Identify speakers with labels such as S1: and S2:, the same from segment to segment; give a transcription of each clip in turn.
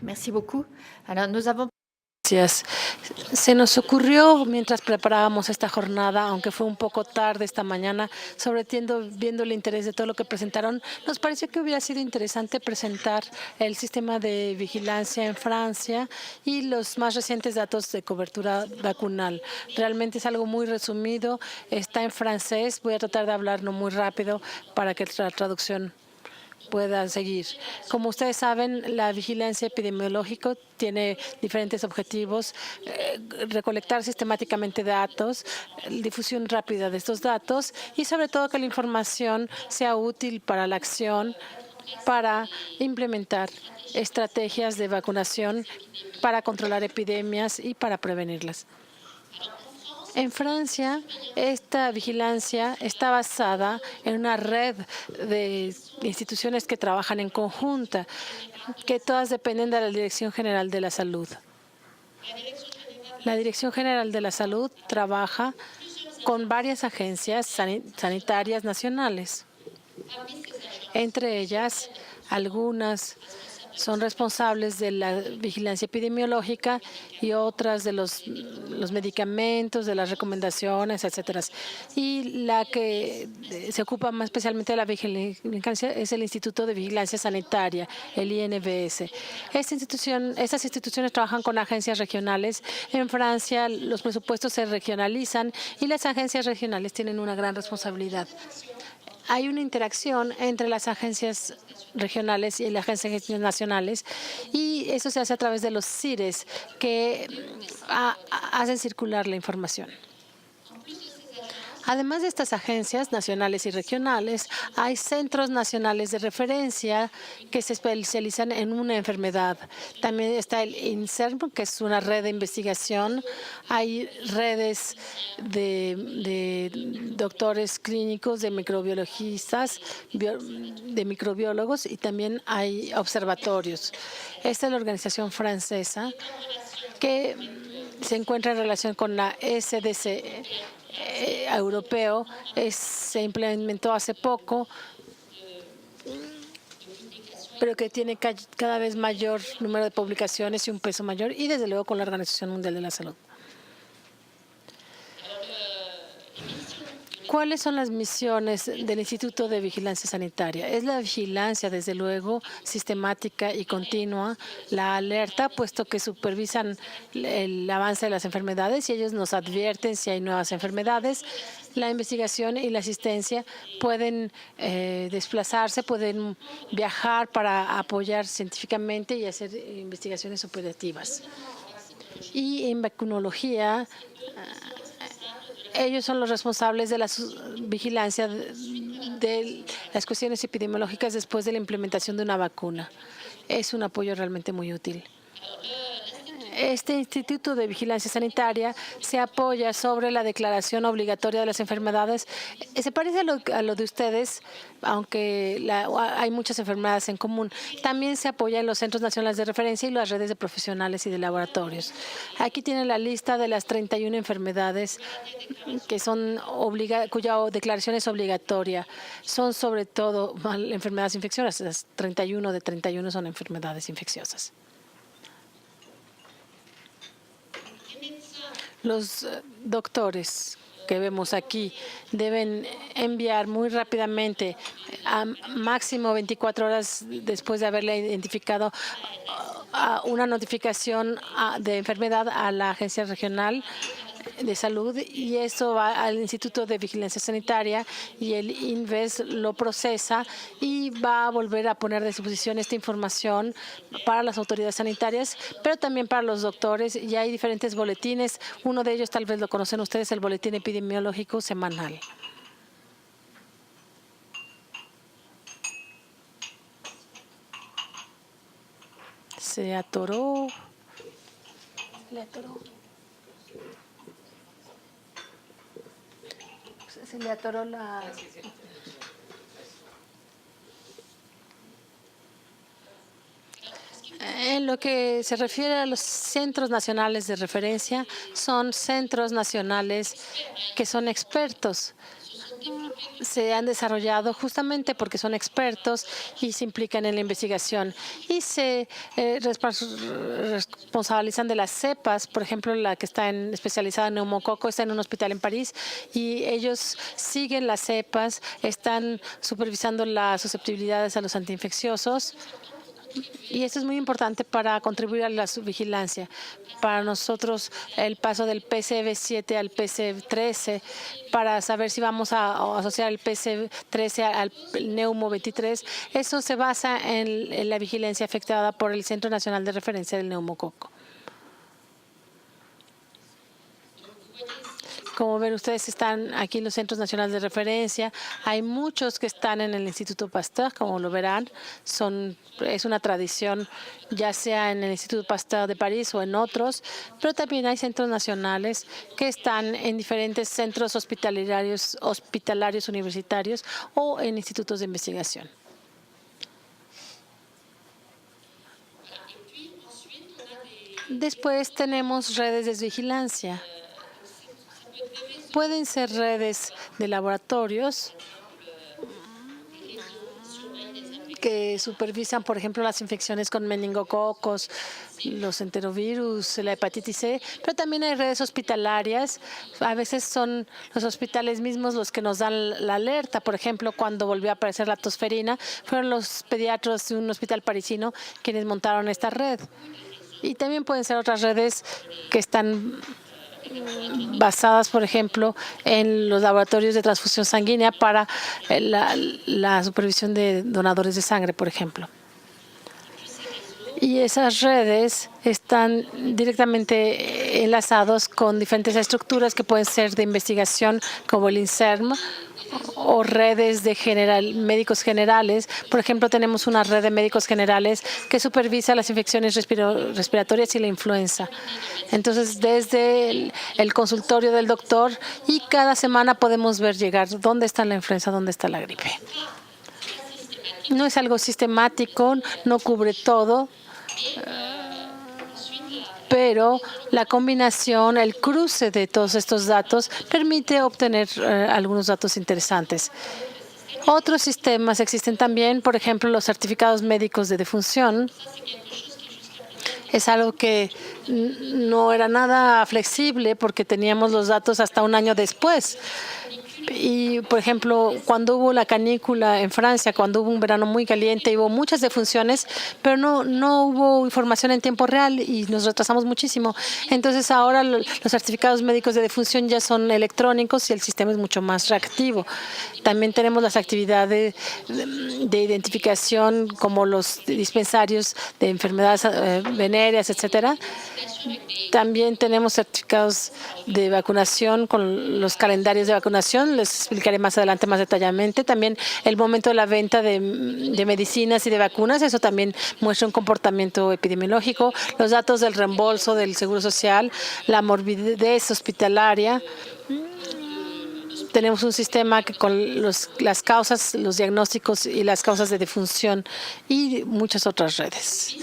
S1: Merci beaucoup. Alors, nous avons
S2: Gracias. Se nos ocurrió mientras preparábamos esta jornada, aunque fue un poco tarde esta mañana, viendo el interés de todo lo que presentaron, nos pareció que hubiera sido interesante presentar el sistema de vigilancia en Francia y los más recientes datos de cobertura vacunal. Realmente es algo muy resumido, está en francés, voy a tratar de hablarlo muy rápido para que la traducción pueda seguir. Como ustedes saben, la vigilancia epidemiológica tiene diferentes objetivos: recolectar sistemáticamente datos, difusión rápida de estos datos y sobre todo que la información sea útil para la acción, para implementar estrategias de vacunación, para controlar epidemias y para prevenirlas. En Francia, esta vigilancia está basada en una red de instituciones que trabajan en conjunta, que todas dependen de la Dirección General de la Salud. La Dirección General de la Salud trabaja con varias agencias sanitarias nacionales. Entre ellas, algunas son responsables de la vigilancia epidemiológica y otras de los medicamentos, de las recomendaciones, etcétera. Y la que se ocupa más especialmente de la vigilancia es el Instituto de Vigilancia Sanitaria, el INVS. Estas instituciones trabajan con agencias regionales. En Francia, los presupuestos se regionalizan y las agencias regionales tienen una gran responsabilidad. Hay una interacción entre las agencias regionales y las agencias nacionales, y eso se hace a través de los CIRES, que hacen circular la información. Además de estas agencias nacionales y regionales, hay centros nacionales de referencia que se especializan en una enfermedad. También está el INSERM, que es una red de investigación. Hay redes de doctores clínicos, de microbiologistas, de microbiólogos, y también hay observatorios. Esta es la organización francesa que se encuentra en relación con la SDC europeo. Se implementó hace poco, pero que tiene cada vez mayor número de publicaciones y un peso mayor, y desde luego con la Organización Mundial de la Salud. ¿Cuáles son las misiones del Instituto de Vigilancia Sanitaria? Es la vigilancia, desde luego, sistemática y continua, la alerta, puesto que supervisan el avance de las enfermedades y ellos nos advierten si hay nuevas enfermedades. La investigación y la asistencia pueden desplazarse, pueden viajar para apoyar científicamente y hacer investigaciones operativas. Y en vacunología, ellos son los responsables de la vigilancia de las cuestiones epidemiológicas después de la implementación de una vacuna. Es un apoyo realmente muy útil. Este Instituto de Vigilancia Sanitaria se apoya sobre la declaración obligatoria de las enfermedades. Se parece a lo de ustedes, aunque hay muchas enfermedades en común. También se apoya en los centros nacionales de referencia y las redes de profesionales y de laboratorios. Aquí tienen la lista de las 31 enfermedades que son cuya declaración es obligatoria. Son sobre todo enfermedades infecciosas. Las 31 de 31 son enfermedades infecciosas. Los doctores que vemos aquí deben enviar muy rápidamente, a máximo 24 horas después de haberle identificado una notificación de enfermedad a la agencia regional de salud, y eso va al Instituto de Vigilancia Sanitaria y el INVES lo procesa y va a volver a poner a disposición esta información para las autoridades sanitarias, pero también para los doctores. Y hay diferentes boletines. Uno de ellos tal vez lo conocen ustedes, el boletín epidemiológico semanal. Se atoró. Le atoró. Se le atoró la... En lo que se refiere a los centros nacionales de referencia, son centros nacionales que son expertos se han desarrollado justamente porque son expertos y se implican en la investigación y se responsabilizan de las cepas. Por ejemplo, la que está especializada en neumococo está en un hospital en París y ellos siguen las cepas, están supervisando las susceptibilidades a los antiinfecciosos. Y esto es muy importante para contribuir a la vigilancia. Para nosotros, el paso del PCV7 al PCV13, para saber si vamos a asociar el PCV13 al Neumo 23, eso se basa en la vigilancia efectuada por el Centro Nacional de Referencia del Neumococo. Como ven ustedes, están aquí los centros nacionales de referencia. Hay muchos que están en el Instituto Pasteur, como lo verán. Es una tradición, ya sea en el Instituto Pasteur de París o en otros, pero también hay centros nacionales que están en diferentes centros hospitalarios universitarios o en institutos de investigación. Después tenemos redes de vigilancia. Pueden ser redes de laboratorios que supervisan, por ejemplo, las infecciones con meningococos, los enterovirus, la hepatitis C, pero también hay redes hospitalarias. A veces son los hospitales mismos los que nos dan la alerta. Por ejemplo, cuando volvió a aparecer la tosferina, fueron los pediatras de un hospital parisino quienes montaron esta red. Y también pueden ser otras redes que están basadas, por ejemplo, en los laboratorios de transfusión sanguínea para la supervisión de donadores de sangre, por ejemplo. Y esas redes están directamente enlazados con diferentes estructuras que pueden ser de investigación, como el INSERM, o redes de médicos generales. Por ejemplo, tenemos una red de médicos generales que supervisa las infecciones respiratorias y la influenza. Entonces, desde el consultorio del doctor, y cada semana podemos ver llegar dónde está la influenza, dónde está la gripe. No es algo sistemático, no cubre todo, pero la combinación, el cruce de todos estos datos permite obtener algunos datos interesantes. Otros sistemas existen también, por ejemplo, los certificados médicos de defunción. Es algo que no era nada flexible porque teníamos los datos hasta un año después. Y, por ejemplo, cuando hubo la canícula en Francia, cuando hubo un verano muy caliente, hubo muchas defunciones, pero no hubo información en tiempo real y nos retrasamos muchísimo. Entonces, ahora los certificados médicos de defunción ya son electrónicos y el sistema es mucho más reactivo. También tenemos las actividades de identificación, como los dispensarios de enfermedades venéreas, etcétera. También tenemos certificados de vacunación con los calendarios de vacunación. Les explicaré más adelante más detalladamente. También el momento de la venta de medicinas y de vacunas. Eso también muestra un comportamiento epidemiológico. Los datos del reembolso del Seguro Social, la morbidez hospitalaria. Tenemos un sistema que con las causas, los diagnósticos y las causas de defunción y muchas otras redes.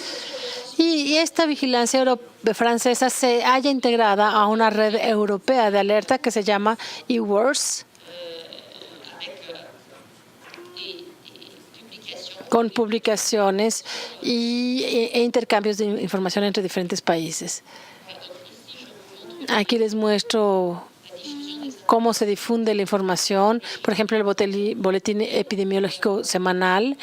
S2: Y esta vigilancia francesa se halla integrada a una red europea de alerta que se llama eWORS, con publicaciones e intercambios de información entre diferentes países. Aquí les muestro cómo se difunde la información, por ejemplo, el boletín epidemiológico semanal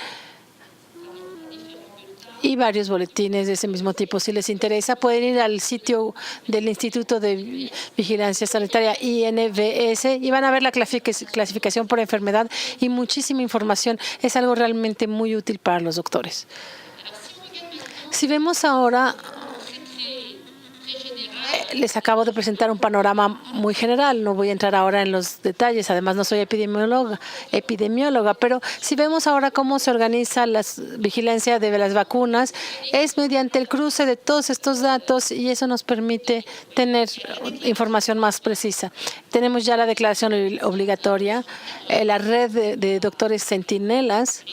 S2: y varios boletines de ese mismo tipo. Si les interesa, pueden ir al sitio del Instituto de Vigilancia Sanitaria, INVS, y van a ver la clasificación por enfermedad y muchísima información. Es algo realmente muy útil para los doctores. Si vemos ahora, les acabo de presentar un panorama muy general. No voy a entrar ahora en los detalles. Además, no soy epidemióloga, pero si vemos ahora cómo se organiza la vigilancia de las vacunas, es mediante el cruce de todos estos datos y eso nos permite tener información más precisa. Tenemos ya la declaración obligatoria, la red de doctores centinelas,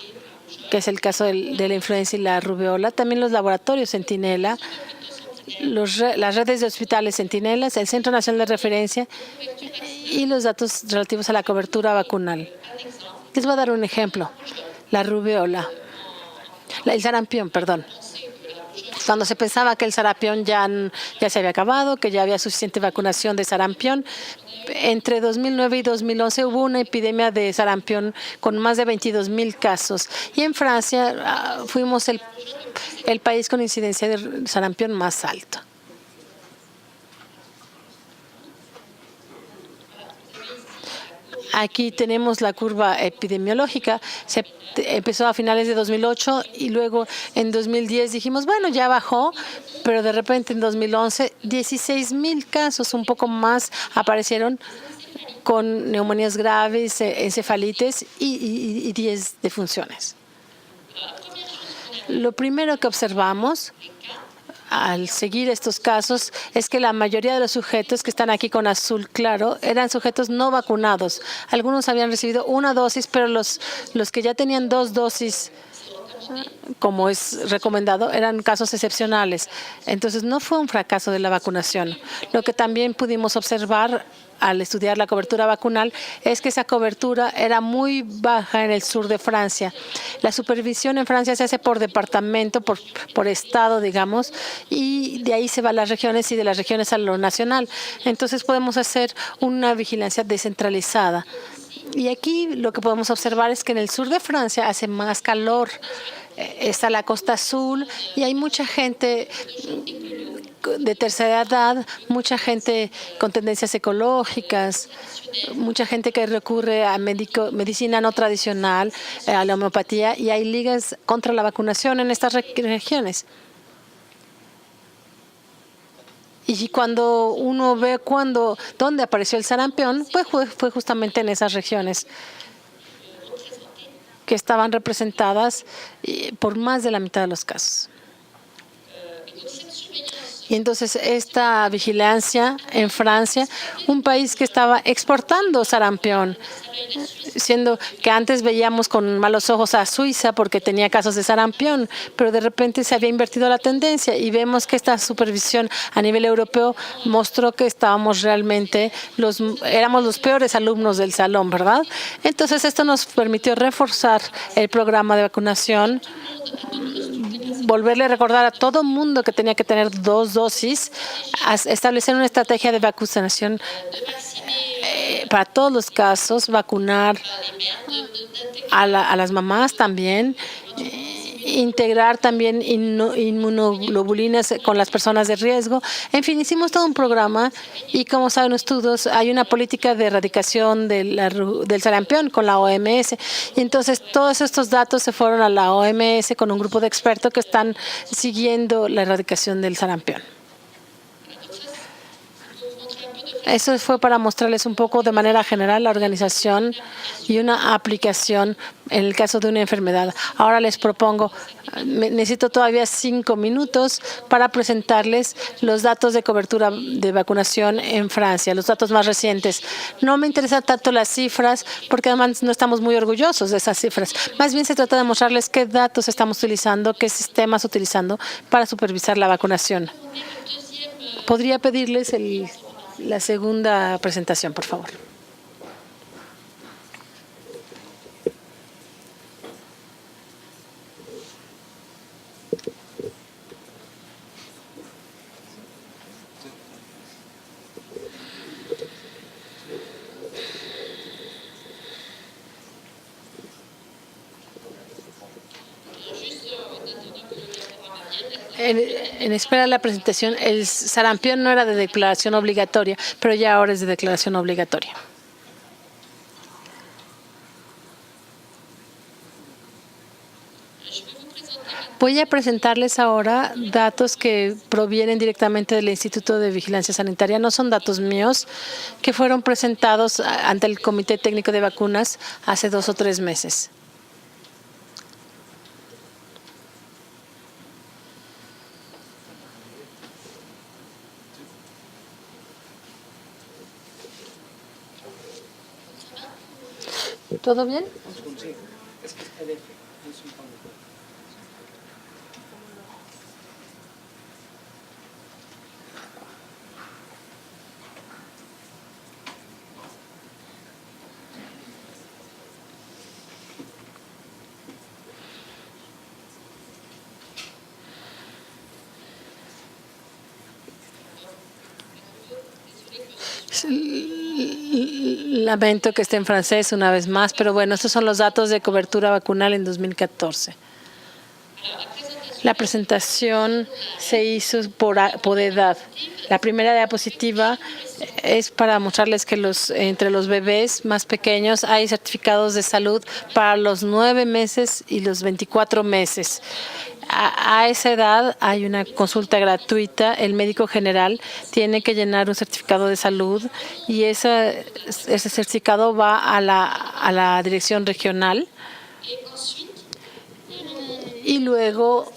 S2: que es el caso de la influenza y la rubiola, también los laboratorios centinela, las redes de hospitales centinelas, el Centro Nacional de Referencia y los datos relativos a la cobertura vacunal. Les voy a dar un ejemplo. La rubiola, el sarampión, perdón. Cuando se pensaba que el sarampión ya se había acabado, que ya había suficiente vacunación de sarampión, entre 2009 y 2011 hubo una epidemia de sarampión con más de 22,000 casos. Y en Francia fuimos el país con incidencia de sarampión más alto. Aquí tenemos la curva epidemiológica. Se empezó a finales de 2008 y luego en 2010 dijimos, bueno, ya bajó, pero de repente en 2011 16,000 casos, un poco más, aparecieron con neumonías graves, encefalitis y 10 defunciones. Lo primero que observamos al seguir estos casos es que la mayoría de los sujetos que están aquí con azul claro eran sujetos no vacunados. Algunos habían recibido una dosis, pero los que ya tenían 2 dosis, como es recomendado, eran casos excepcionales. Entonces, no fue un fracaso de la vacunación. Lo que también pudimos observar al estudiar la cobertura vacunal es que esa cobertura era muy baja en el sur de Francia. La supervisión en Francia se hace por departamento, por estado, digamos, y de ahí se va a las regiones y de las regiones a lo nacional. Entonces podemos hacer una vigilancia descentralizada. Y aquí lo que podemos observar es que en el sur de Francia hace más calor. Está la Costa Azul y hay mucha gente de tercera edad, mucha gente con tendencias ecológicas, mucha gente que recurre a medicina no tradicional, a la homeopatía, y hay ligas contra la vacunación en estas regiones. Y cuando uno ve dónde apareció el sarampión, pues fue justamente en esas regiones que estaban representadas por más de la mitad de los casos. Y entonces esta vigilancia en Francia, un país que estaba exportando sarampión, siendo que antes veíamos con malos ojos a Suiza porque tenía casos de sarampión, pero de repente se había invertido la tendencia y vemos que esta supervisión a nivel europeo mostró que éramos los peores alumnos del salón, ¿verdad? Entonces esto nos permitió reforzar el programa de vacunación, volverle a recordar a todo el mundo que tenía que tener 2 dosis, establecer una estrategia de vacunación para todos los casos, vacunar a las mamás también, integrar también inmunoglobulinas con las personas de riesgo. En fin, hicimos todo un programa y, como saben estudios, hay una política de erradicación del sarampión con la OMS. Y entonces todos estos datos se fueron a la OMS con un grupo de expertos que están siguiendo la erradicación del sarampión. Eso fue para mostrarles un poco de manera general la organización y una aplicación en el caso de una enfermedad. Ahora les propongo, necesito todavía 5 minutos para presentarles los datos de cobertura de vacunación en Francia, los datos más recientes. No me interesan tanto las cifras porque además no estamos muy orgullosos de esas cifras. Más bien se trata de mostrarles qué datos estamos utilizando, qué sistemas utilizando para supervisar la vacunación. ¿Podría pedirles la segunda presentación, por favor? En espera de la presentación, el sarampión no era de declaración obligatoria, pero ya ahora es de declaración obligatoria. Voy a presentarles ahora datos que provienen directamente del Instituto de Vigilancia Sanitaria. No son datos míos, que fueron presentados ante el Comité Técnico de Vacunas hace 2 o 3 meses. ¿Todo bien? Lamento que esté en francés una vez más, pero bueno, estos son los datos de cobertura vacunal en 2014. La presentación se hizo por edad. La primera diapositiva es para mostrarles que entre los bebés más pequeños hay certificados de salud para los 9 meses y los 24 meses. A esa edad hay una consulta gratuita. El médico general tiene que llenar un certificado de salud y ese certificado va a la dirección regional y luego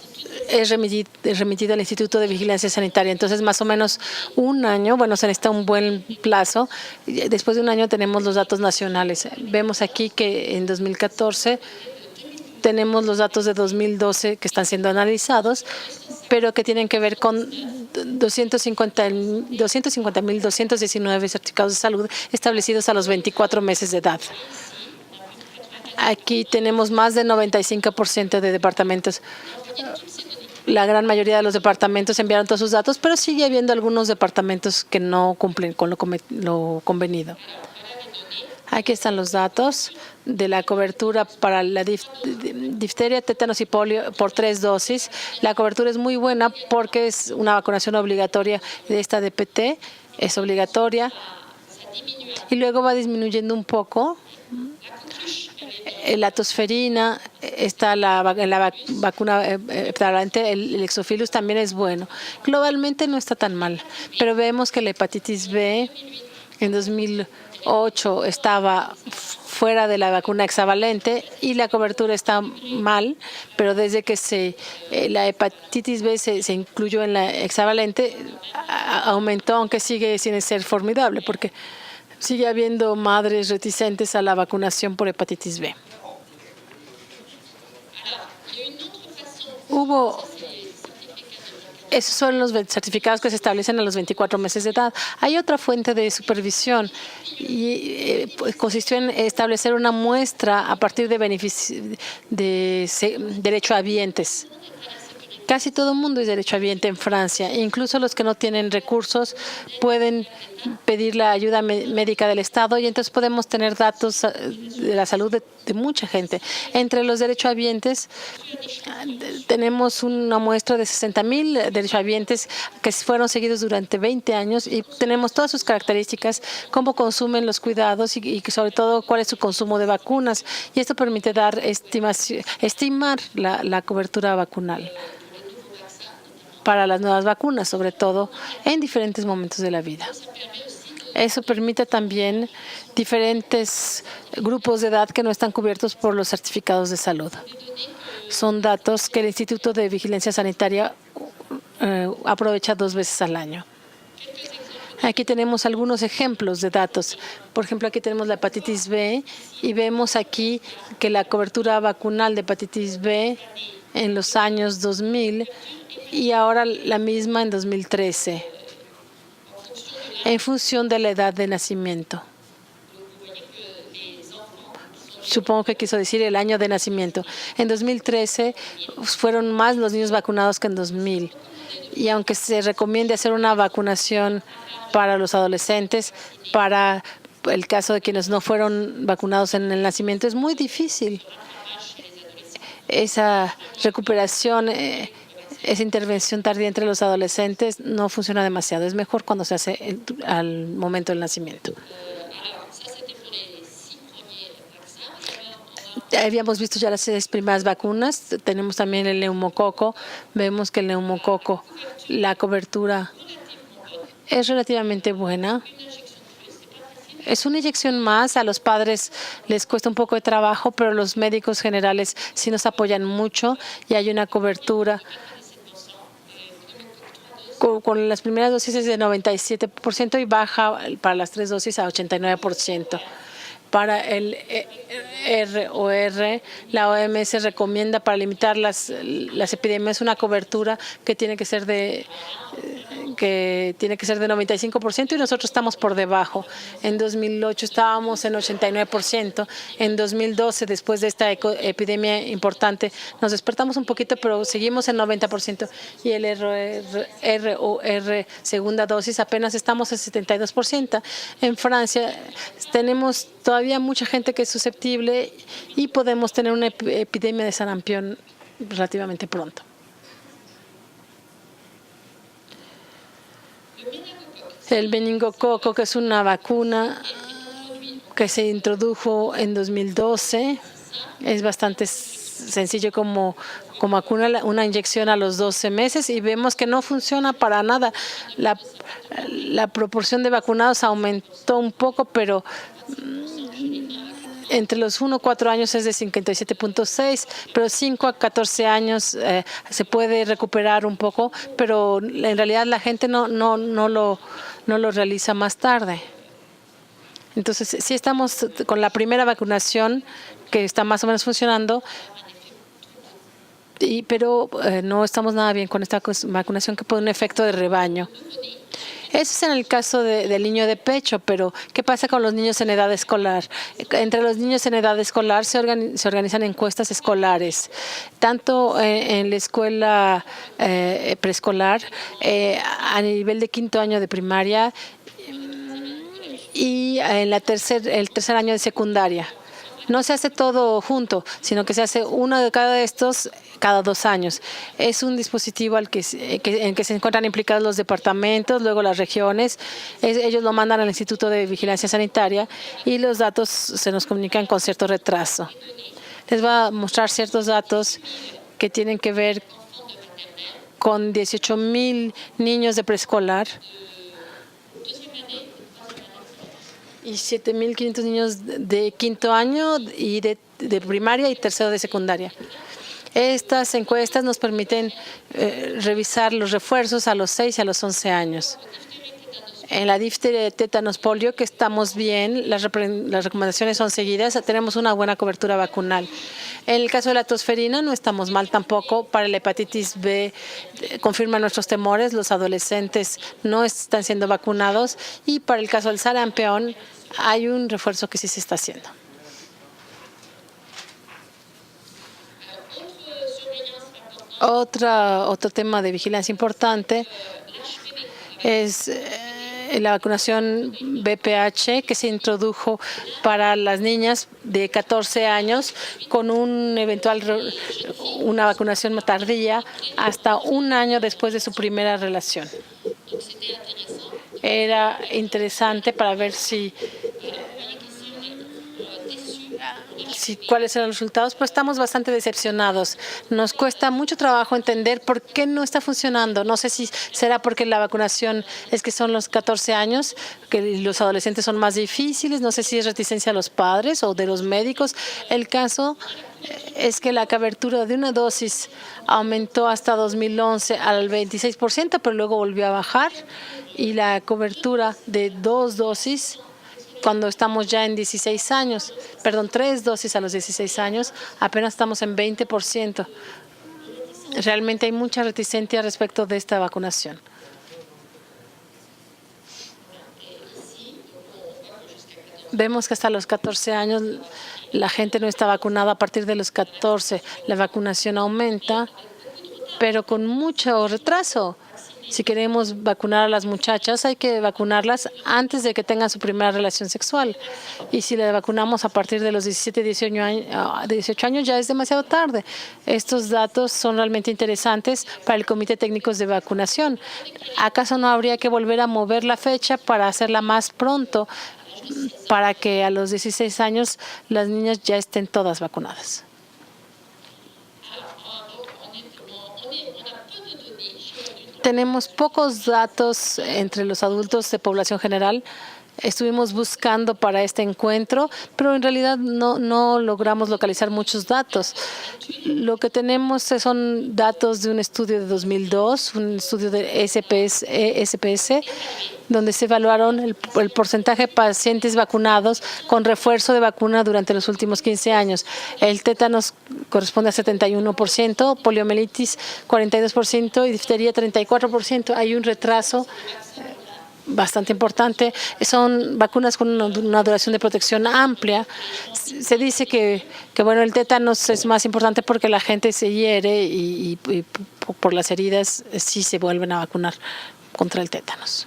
S2: es remitido al Instituto de Vigilancia Sanitaria. Entonces, más o menos un año, bueno, se necesita un buen plazo. Después de un año tenemos los datos nacionales. Vemos aquí que en 2014 tenemos los datos de 2012 que están siendo analizados, pero que tienen que ver con 250.219 certificados de salud establecidos a los 24 meses de edad. Aquí tenemos más del 95% de departamentos. La gran mayoría de los departamentos enviaron todos sus datos, pero sigue habiendo algunos departamentos que no cumplen con lo convenido. Aquí están los datos de la cobertura para la difteria, tétanos y polio por 3 dosis. La cobertura es muy buena porque es una vacunación obligatoria de esta DPT, es obligatoria. Y luego va disminuyendo un poco. La tosferina, está la vacuna heptavalente, el Exofilus también es bueno. Globalmente no está tan mal, pero vemos que la hepatitis B en 2008 estaba fuera de la vacuna hexavalente y la cobertura está mal, pero desde que la hepatitis B se incluyó en la hexavalente, aumentó, aunque sigue sin ser formidable, porque sigue habiendo madres reticentes a la vacunación por hepatitis B. Esos son los certificados que se establecen a los 24 meses de edad. Hay otra fuente de supervisión y consistió en establecer una muestra a partir de derechohabientes. Casi todo el mundo es derechohabiente en Francia. Incluso los que no tienen recursos pueden pedir la ayuda médica del Estado y entonces podemos tener datos de la salud de mucha gente. Entre los derechohabientes tenemos una muestra de 60,000 derechohabientes que fueron seguidos durante 20 años y tenemos todas sus características, cómo consumen los cuidados y sobre todo cuál es su consumo de vacunas. Y esto permite estimar la cobertura vacunal para las nuevas vacunas, sobre todo en diferentes momentos de la vida. Eso permite también diferentes grupos de edad que no están cubiertos por los certificados de salud. Son datos que el Instituto de Vigilancia Sanitaria aprovecha 2 veces al año. Aquí tenemos algunos ejemplos de datos. Por ejemplo, aquí tenemos la hepatitis B y vemos aquí que la cobertura vacunal de hepatitis B en los años 2000 y ahora la misma en 2013, en función de la edad de nacimiento. Supongo que quiso decir el año de nacimiento. En 2013 fueron más los niños vacunados que en 2000. Y aunque se recomiende hacer una vacunación para los adolescentes, para el caso de quienes no fueron vacunados en el nacimiento, es muy difícil. Esa recuperación, esa intervención tardía entre los adolescentes no funciona demasiado. Es mejor cuando se hace al momento del nacimiento. Habíamos visto ya las 6 primeras vacunas. Tenemos también el neumococo. Vemos que el neumococo, la cobertura es relativamente buena. Es una inyección más. A los padres les cuesta un poco de trabajo, pero los médicos generales sí nos apoyan mucho y hay una cobertura con las primeras dosis de 97% y baja para las 3 dosis a 89%. Para el ROR, la OMS recomienda para limitar las epidemias una cobertura que tiene que ser que tiene que ser de 95% y nosotros estamos por debajo. En 2008 estábamos en 89%. En 2012, después de esta epidemia importante, nos despertamos un poquito, pero seguimos en 90%. Y el ROR, segunda dosis, apenas estamos en 72%. En Francia tenemos todavía mucha gente que es susceptible y podemos tener una epidemia de sarampión relativamente pronto. El meningococo, que es una vacuna que se introdujo en 2012, es bastante sencillo como vacuna, una inyección a los 12 meses y vemos que no funciona para nada. La proporción de vacunados aumentó un poco, pero entre los 1 y 4 años es de 57.6, pero 5 a 14 años se puede recuperar un poco, pero en realidad la gente no lo realiza más tarde. Entonces, sí estamos con la primera vacunación que está más o menos funcionando, pero no estamos nada bien con esta vacunación que puede un efecto de rebaño. Eso es en el caso del niño de pecho, pero ¿qué pasa con los niños en edad escolar? Entre los niños en edad escolar se organizan encuestas escolares, tanto en la escuela preescolar, a nivel de 5º año de primaria y en el tercer año de secundaria. No se hace todo junto, sino que se hace uno de cada de estos cada 2 años. Es un dispositivo en que se encuentran implicados los departamentos, luego las regiones. Ellos lo mandan al Instituto de Vigilancia Sanitaria y los datos se nos comunican con cierto retraso. Les voy a mostrar ciertos datos que tienen que ver con 18,000 niños de preescolar y 7,500 niños de 5º año y de primaria y tercero de secundaria. Estas encuestas nos permiten revisar los refuerzos a los 6 y a los 11 años. En la difteria, tétanos, polio, que estamos bien, las recomendaciones son seguidas, tenemos una buena cobertura vacunal. En el caso de la tosferina no estamos mal tampoco. Para la hepatitis B confirma nuestros temores, los adolescentes no están siendo vacunados y para el caso del sarampión hay un refuerzo que sí se está haciendo. Otro tema de vigilancia importante es la vacunación BPH que se introdujo para las niñas de 14 años con una vacunación tardía hasta 1 año después de su primera relación. Era interesante para ver cuáles eran los resultados, pues estamos bastante decepcionados. Nos cuesta mucho trabajo entender por qué no está funcionando. No sé si será porque la vacunación es que son los 14 años, que los adolescentes son más difíciles. No sé si es reticencia de los padres o de los médicos. El caso es que la cobertura de una dosis aumentó hasta 2011 al 26%, pero luego volvió a bajar. Y la cobertura de 2 dosis cuando estamos ya en 16 años, 3 dosis a los 16 años, apenas estamos en 20%. Realmente hay mucha reticencia respecto de esta vacunación. Vemos que hasta los 14 años la gente no está vacunada. A partir de los 14 la vacunación aumenta, pero con mucho retraso. Si queremos vacunar a las muchachas, hay que vacunarlas antes de que tengan su primera relación sexual. Y si le vacunamos a partir de los 17, 18 años, ya es demasiado tarde. Estos datos son realmente interesantes para el Comité Técnico de Vacunación. ¿Acaso no habría que volver a mover la fecha para hacerla más pronto, para que a los 16 años las niñas ya estén todas vacunadas? Tenemos pocos datos entre los adultos de población general, Estuvimos buscando para este encuentro, pero en realidad no logramos localizar muchos datos. Lo que tenemos son datos de un estudio de 2002, un estudio de SPS, donde se evaluaron el porcentaje de pacientes vacunados con refuerzo de vacuna durante los últimos 15 años. El tétanos corresponde a 71%, poliomielitis 42% y difteria 34%. Hay un retraso bastante importante. Son vacunas con una duración de protección amplia. Se dice que bueno, el tétanos es más importante porque la gente se hiere y por las heridas sí se vuelven a vacunar contra el tétanos.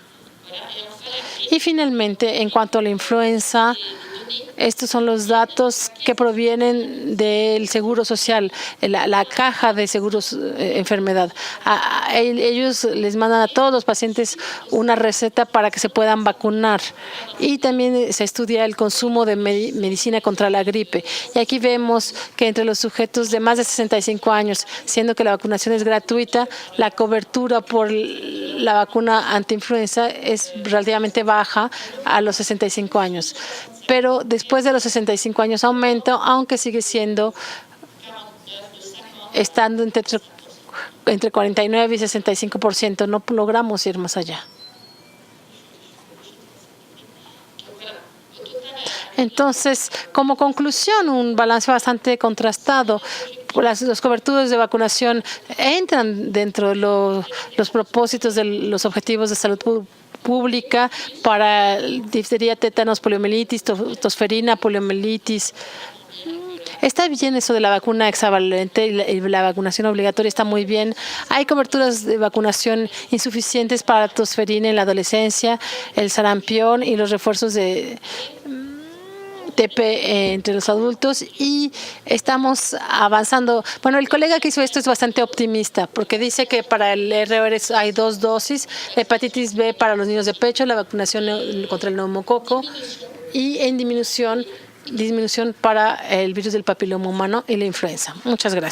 S2: Y finalmente, en cuanto a la influenza, estos son los datos que provienen del Seguro Social, la caja de seguros enfermedad. Ellos les mandan a todos los pacientes una receta para que se puedan vacunar. Y también se estudia el consumo de medicina contra la gripe. Y aquí vemos que entre los sujetos de más de 65 años, siendo que la vacunación es gratuita, la cobertura por la vacuna antiinfluenza es relativamente baja a los 65 años. Pero después de los 65 años aumenta, aunque sigue estando entre 49 y 65%. No logramos ir más allá. Entonces, como conclusión, un balance bastante contrastado. Las coberturas de vacunación entran dentro de los propósitos de los objetivos de salud pública para difteria, tétanos, poliomielitis, tosferina, poliomielitis. Está bien eso de la vacuna hexavalente y la vacunación obligatoria está muy bien. Hay coberturas de vacunación insuficientes para tosferina en la adolescencia, el sarampión y los refuerzos de TP entre los adultos y estamos avanzando. Bueno, el colega que hizo esto es bastante optimista porque dice que para el RR hay 2 dosis, la hepatitis B para los niños de pecho, la vacunación contra el neumococo y en disminución para el virus del papiloma humano y la influenza. Muchas gracias.